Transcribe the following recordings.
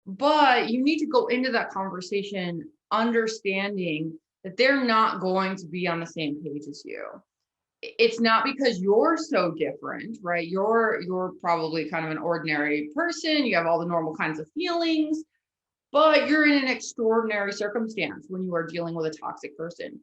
But you need to go into that conversation understanding that they're not going to be on the same page as you. It's not because you're so different, right? You're probably kind of an ordinary person. You have all the normal kinds of feelings, but you're in an extraordinary circumstance when you are dealing with a toxic person.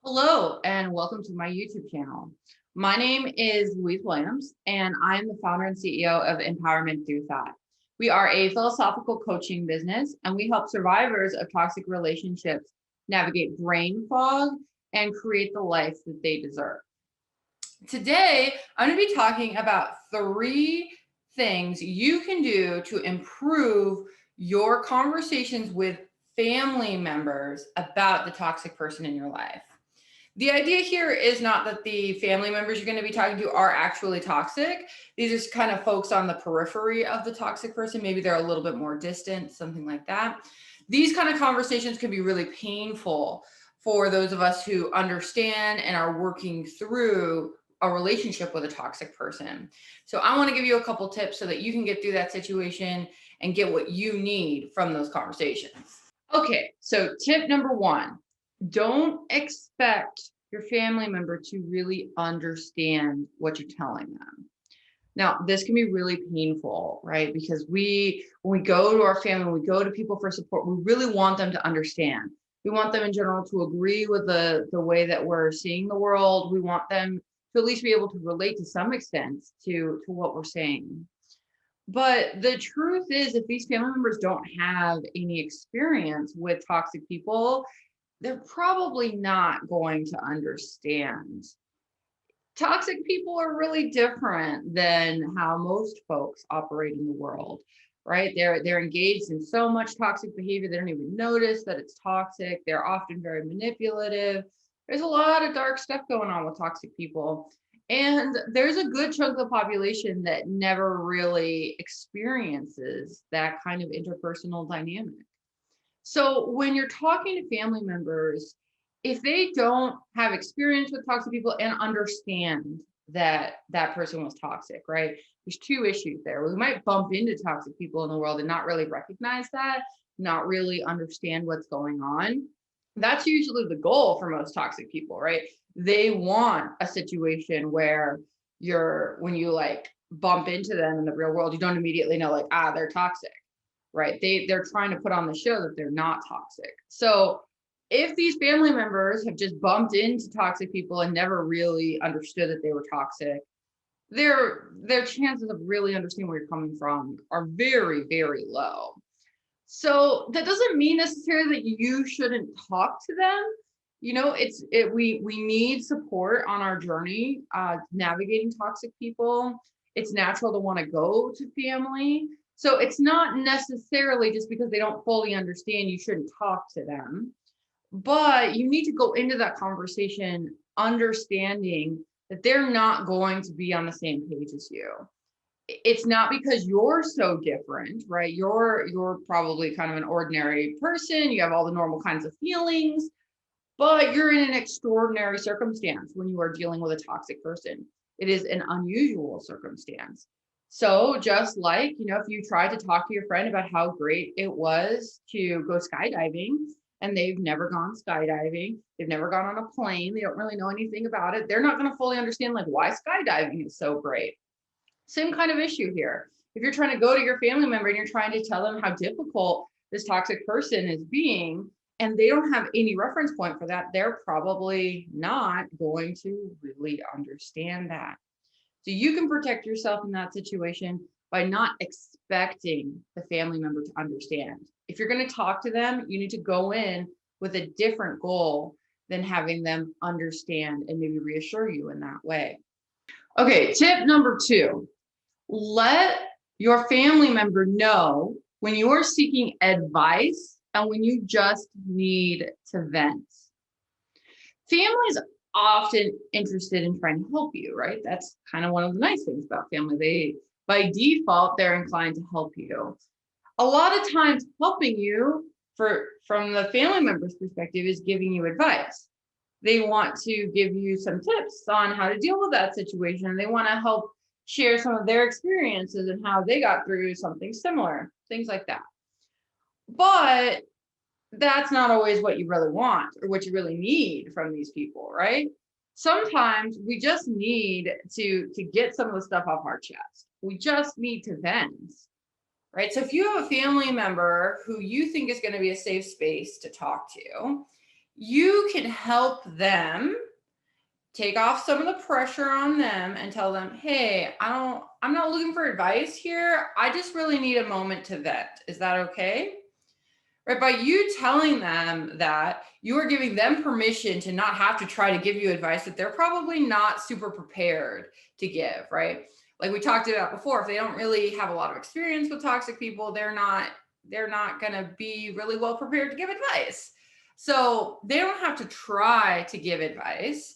Hello, and welcome to my YouTube channel. My name is Louise Williams, and I'm the founder and CEO of Empowerment Through Thought. We are a philosophical coaching business, and we help survivors of toxic relationships navigate brain fog and create the life that they deserve. Today, I'm going to be talking about 3 things you can do to improve your conversations with family members about the toxic person in your life. The idea here is not that the family members you're going to be talking to are actually toxic. These are kind of folks on the periphery of the toxic person. Maybe they're a little bit more distant, something like that. These kind of conversations can be really painful for those of us who understand and are working through a relationship with a toxic person. So I want to give you a couple tips so that you can get through that situation and get what you need from those conversations. Okay, so tip number 1. Don't expect your family member to really understand what you're telling them. Now, this can be really painful, right? Because when we go to our family, we go to people for support, we really want them to understand. We want them in general to agree with the way that we're seeing the world. We want them to at least be able to relate to some extent to what we're saying. But the truth is, if these family members don't have any experience with toxic people, they're probably not going to understand. Toxic people are really different than how most folks operate in the world, right? They're engaged in so much toxic behavior, they don't even notice that it's toxic. They're often very manipulative. There's a lot of dark stuff going on with toxic people. And there's a good chunk of the population that never really experiences that kind of interpersonal dynamic. So when you're talking to family members, if they don't have experience with toxic people and understand that that person was toxic, right? There's 2 issues there. We might bump into toxic people in the world and not really recognize that, not really understand what's going on. That's usually the goal for most toxic people, right? They want a situation where when you like bump into them in the real world, you don't immediately know like, they're toxic, right? They're trying to put on the show that they're not toxic. So if these family members have just bumped into toxic people and never really understood that they were toxic, their chances of really understanding where you're coming from are very, very low. So that doesn't mean necessarily that you shouldn't talk to them. You know, we need support on our journey navigating toxic people. It's natural to want to go to family. So it's not necessarily just because they don't fully understand, you shouldn't talk to them. But you need to go into that conversation understanding that they're not going to be on the same page as you. It's not because you're so different, right? You're probably kind of an ordinary person. You have all the normal kinds of feelings, but you're in an extraordinary circumstance when you are dealing with a toxic person. It is an unusual circumstance. So just like, if you tried to talk to your friend about how great it was to go skydiving and they've never gone skydiving, they've never gone on a plane, they don't really know anything about it, they're not going to fully understand like why skydiving is so great. Same kind of issue here. If you're trying to go to your family member and you're trying to tell them how difficult this toxic person is being, and they don't have any reference point for that, they're probably not going to really understand that. So you can protect yourself in that situation by not expecting the family member to understand. If you're going to talk to them, you need to go in with a different goal than having them understand and maybe reassure you in that way. Okay, tip number 2. Let your family member know when you are seeking advice and when you just need to vent. Family is often interested in trying to help you, right? That's kind of one of the nice things about family. By default, they're inclined to help you. A lot of times helping you from the family member's perspective is giving you advice. They want to give you some tips on how to deal with that situation. They want to help share some of their experiences and how they got through something similar, things like that. But that's not always what you really want or what you really need from these people, right? Sometimes we just need to get some of the stuff off our chest. We just need to vent, right? So if you have a family member who you think is going to be a safe space to talk to, you can help them take off some of the pressure on them and tell them, hey, I'm not looking for advice here. I just really need a moment to vent. Is that okay? Right? By you telling them that, you are giving them permission to not have to try to give you advice that they're probably not super prepared to give, right? Like we talked about before, if they don't really have a lot of experience with toxic people, they're not going to be really well prepared to give advice. So they don't have to try to give advice,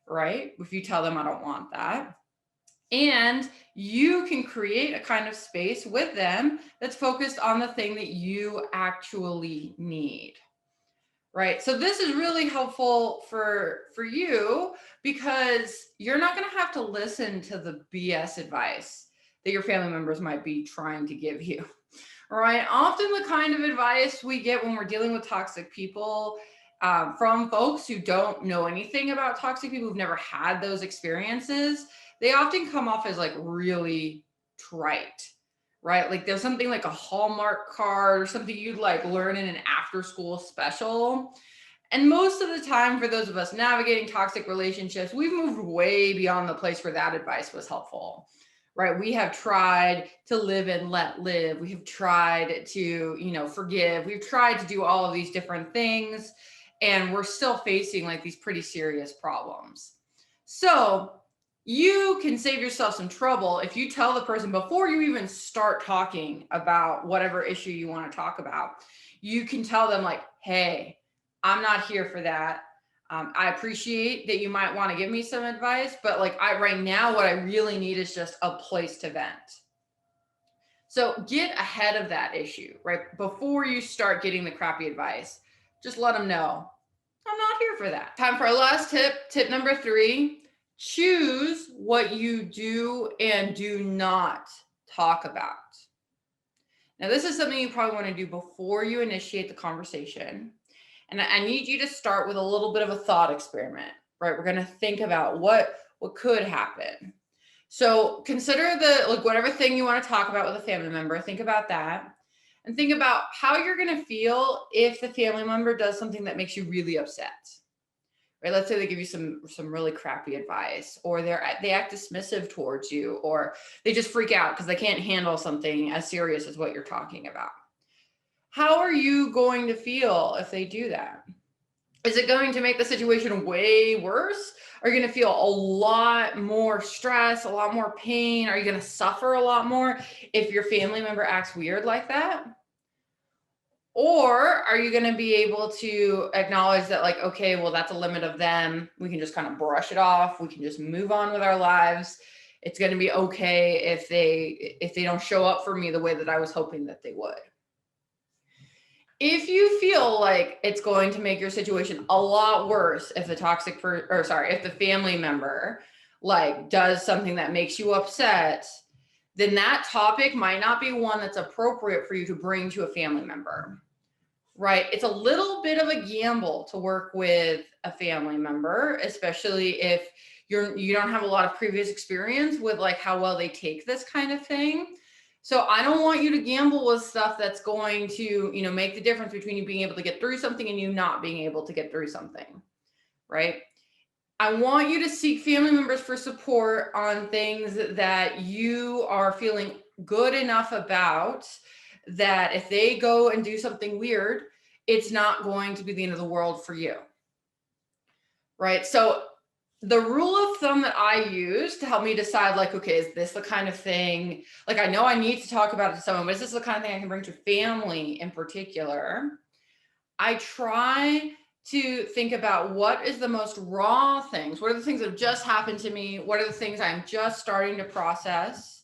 right? If you tell them, I don't want that. And you can create a kind of space with them that's focused on the thing that you actually need. Right. So this is really helpful for you because you're not going to have to listen to the BS advice that your family members might be trying to give you. Right. Often the kind of advice we get when we're dealing with toxic people from folks who don't know anything about toxic people, who've never had those experiences, they often come off as like really trite, right? Like there's something like a Hallmark card or something you'd like learn in an after school special. And most of the time, for those of us navigating toxic relationships, we've moved way beyond the place where that advice was helpful, right? We have tried to live and let live. We have tried to, forgive. We've tried to do all of these different things, and we're still facing like these pretty serious problems. So you can save yourself some trouble if you tell the person before you even start talking about whatever issue you want to talk about. You can tell them like, hey, I'm not here for that. I appreciate that you might want to give me some advice, but like right now, what I really need is just a place to vent. So get ahead of that issue, right? Before you start getting the crappy advice, just let them know, I'm not here for that. Time for our last tip. Tip number 3, choose what you do and do not talk about. Now, this is something you probably want to do before you initiate the conversation. And I need you to start with a little bit of a thought experiment, right? We're going to think about what could happen. So consider whatever thing you want to talk about with a family member, think about that. And think about how you're going to feel if the family member does something that makes you really upset. Right? Let's say they give you some really crappy advice, or they act dismissive towards you, or they just freak out because they can't handle something as serious as what you're talking about. How are you going to feel if they do that? Is it going to make the situation way worse? Are you going to feel a lot more stress, a lot more pain? Are you going to suffer a lot more if your family member acts weird like that? Or are you going to be able to acknowledge that, like, okay, well, that's a limit of them. We can just kind of brush it off. We can just move on with our lives. It's going to be okay if they don't show up for me the way that I was hoping that they would. If you feel like it's going to make your situation a lot worse if the if the family member like does something that makes you upset, then that topic might not be one that's appropriate for you to bring to a family member, right? It's a little bit of a gamble to work with a family member, especially if you don't have a lot of previous experience with like how well they take this kind of thing. So I don't want you to gamble with stuff that's going to, make the difference between you being able to get through something and you not being able to get through something, right? I want you to seek family members for support on things that you are feeling good enough about, that if they go and do something weird, it's not going to be the end of the world for you, right? So the rule of thumb that I use to help me decide, like, okay, is this the kind of thing, like, I know I need to talk about it to someone, but is this the kind of thing I can bring to family in particular? I try to think about what is the most raw things. What are the things that have just happened to me? What are the things I'm just starting to process?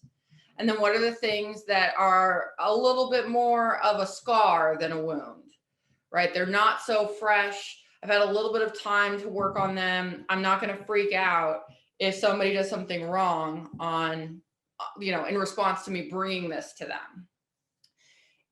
And then what are the things that are a little bit more of a scar than a wound, right? They're not so fresh. I've had a little bit of time to work on them. I'm not going to freak out if somebody does something wrong on, in response to me bringing this to them.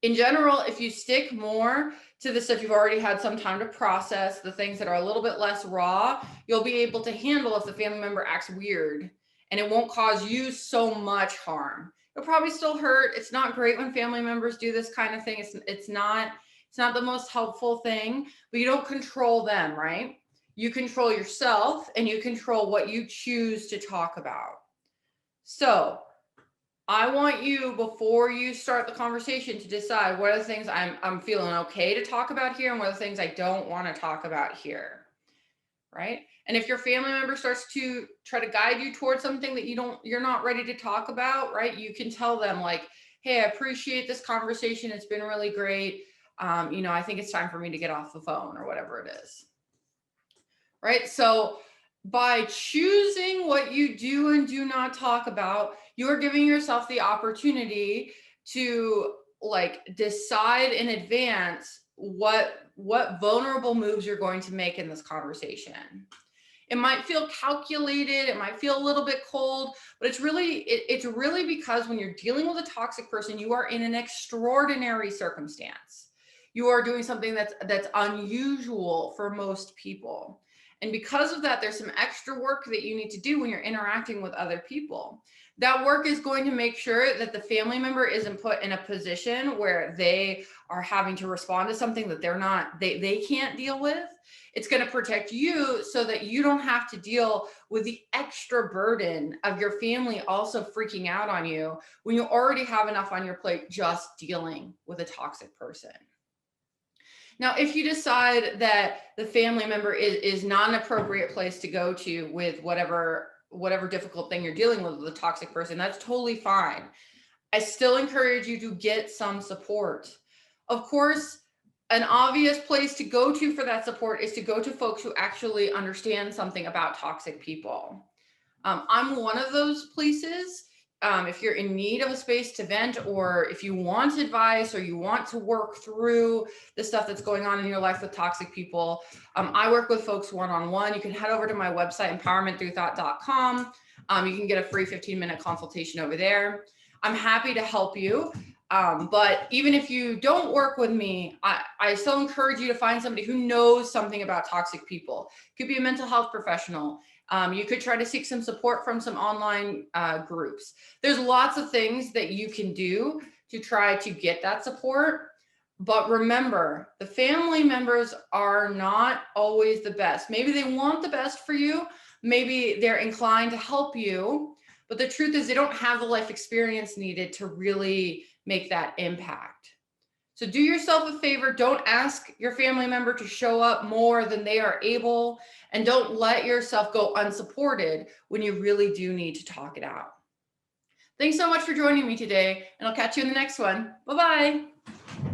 In general, if you stick more to the stuff you've already had some time to process, the things that are a little bit less raw, you'll be able to handle if the family member acts weird, and it won't cause you so much harm. It'll probably still hurt. It's not great when family members do this kind of thing. It's not the most helpful thing, but you don't control them, right? You control yourself, and you control what you choose to talk about. So I want you, before you start the conversation, to decide what are the things I'm feeling okay to talk about here, and what are the things I don't want to talk about here, right? And if your family member starts to try to guide you towards something that you're not ready to talk about, right? You can tell them like, hey, I appreciate this conversation. It's been really great. I think it's time for me to get off the phone, or whatever it is, right? So by choosing what you do and do not talk about, you're giving yourself the opportunity to decide in advance what vulnerable moves you're going to make in this conversation. It might feel calculated, it might feel a little bit cold, but it's really because when you're dealing with a toxic person, you are in an extraordinary circumstance. You are doing something that's unusual for most people. And because of that, there's some extra work that you need to do when you're interacting with other people. That work is going to make sure that the family member isn't put in a position where they are having to respond to something that they can't deal with. It's going to protect you so that you don't have to deal with the extra burden of your family also freaking out on you when you already have enough on your plate just dealing with a toxic person. Now, if you decide that the family member is not an appropriate place to go to with whatever difficult thing you're dealing with a toxic person, that's totally fine. I still encourage you to get some support. Of course, an obvious place to go to for that support is to go to folks who actually understand something about toxic people. I'm one of those places. If you're in need of a space to vent, or if you want advice, or you want to work through the stuff that's going on in your life with toxic people, I work with folks one-on-one. You can head over to my website, empowermentthroughthought.com. You can get a free 15-minute consultation over there. I'm happy to help you. But even if you don't work with me, I still encourage you to find somebody who knows something about toxic people. It could be a mental health professional. You could try to seek some support from some online groups. There's lots of things that you can do to try to get that support. But remember, the family members are not always the best. Maybe they want the best for you. Maybe they're inclined to help you. But the truth is, they don't have the life experience needed to really make that impact. So do yourself a favor. Don't ask your family member to show up more than they are able, and don't let yourself go unsupported when you really do need to talk it out. Thanks so much for joining me today, and I'll catch you in the next one. Bye-bye.